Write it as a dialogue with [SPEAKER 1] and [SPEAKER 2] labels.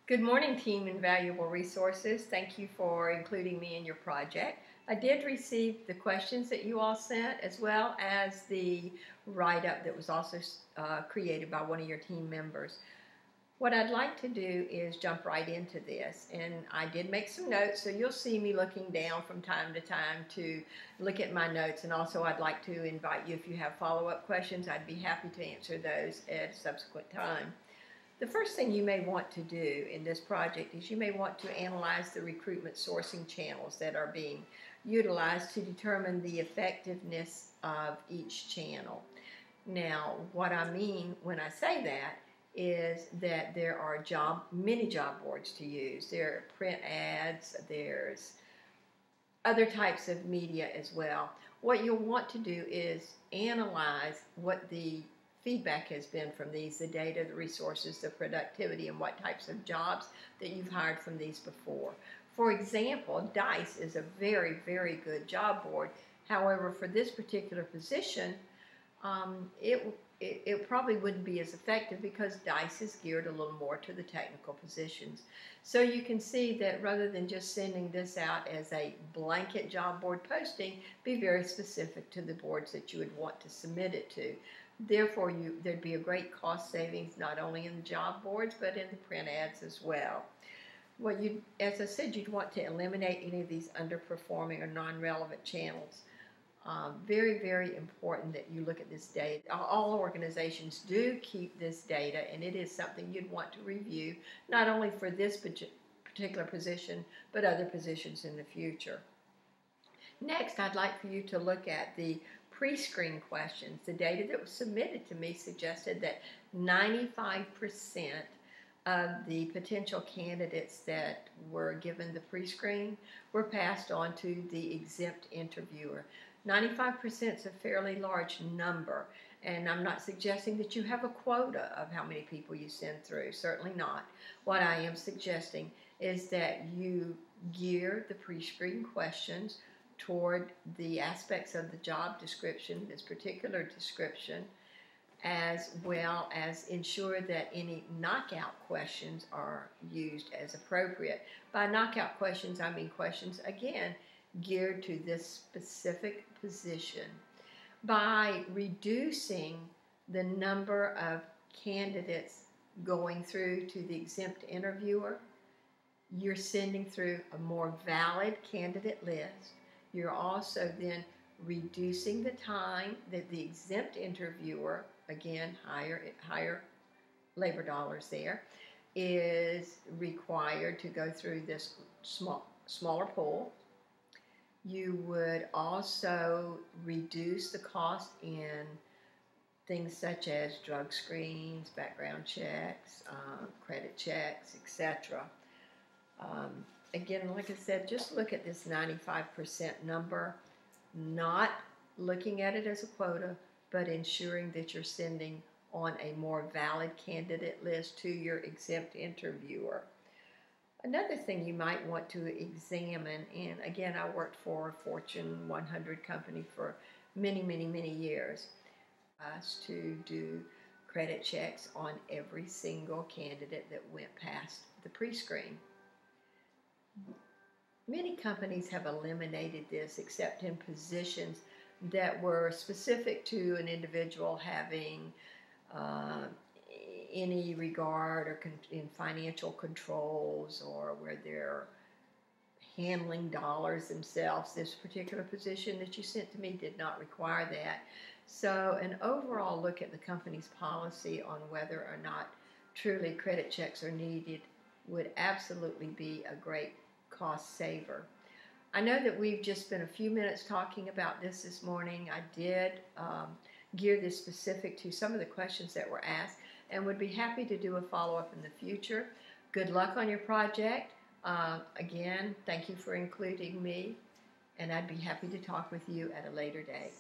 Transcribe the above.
[SPEAKER 1] Good morning, Team Invaluable Resources. Thank you for including me in your project. I did receive the questions that you all sent, as well as the write-up that was also created by one of your team members. What I'd like to do is jump right into this, and I did make some notes, so you'll see me looking down from time to time to look at my notes, and also I'd like to invite you, if you have follow-up questions, I'd be happy to answer those at a subsequent time. The first thing you may want to do in this project is you may want to analyze the recruitment sourcing channels that are being utilized to determine the effectiveness of each channel. Now, what I mean when I say that is that there are many job boards to use. There are print ads, there's other types of media as well. What you'll want to do is analyze what the feedback has been from these, the data, the resources, the productivity, and what types of jobs that you've hired from these before. For example, Dice is a very, very good job board. However, for this particular position, it probably wouldn't be as effective because Dice is geared a little more to the technical positions. So you can see that rather than just sending this out as a blanket job board posting, be very specific to the boards that you would want to submit it to. Therefore, there'd be a great cost savings not only in the job boards but in the print ads as well. As I said, you'd want to eliminate any of these underperforming or non-relevant channels. Very, very important that you look at this data. All organizations do keep this data, and it is something you'd want to review, not only for this particular position, but other positions in the future. Next, I'd like for you to look at the pre-screen questions. The data that was submitted to me suggested that 95% of the potential candidates that were given the pre-screen were passed on to the exempt interviewer. 95% is a fairly large number, and I'm not suggesting that you have a quota of how many people you send through, certainly not. What I am suggesting is that you gear the pre-screen questions toward the aspects of the job description, this particular description, as well as ensure that any knockout questions are used as appropriate. By knockout questions, I mean questions, again, geared to this specific position. By reducing the number of candidates going through to the exempt interviewer, you're sending through a more valid candidate list. You're also then reducing the time that the exempt interviewer, again, higher labor dollars there, is required to go through this smaller pool. You would also reduce the cost in things such as drug screens, background checks, credit checks, etc. Again, like I said, just look at this 95% number, not looking at it as a quota, but ensuring that you're sending on a more valid candidate list to your exempt interviewer. Another thing you might want to examine, and again, I worked for a Fortune 100 company for many, many, many years, is to do credit checks on every single candidate that went past the pre-screen. Many companies have eliminated this except in positions that were specific to an individual having any regard or in financial controls, or where they're handling dollars themselves. This particular position that you sent to me did not require that. So an overall look at the company's policy on whether or not truly credit checks are needed would absolutely be a great cost saver. I know that we've just spent a few minutes talking about this morning. I did gear this specific to some of the questions that were asked, and would be happy to do a follow-up in the future. Good luck on your project. Again, thank you for including me, and I'd be happy to talk with you at a later date.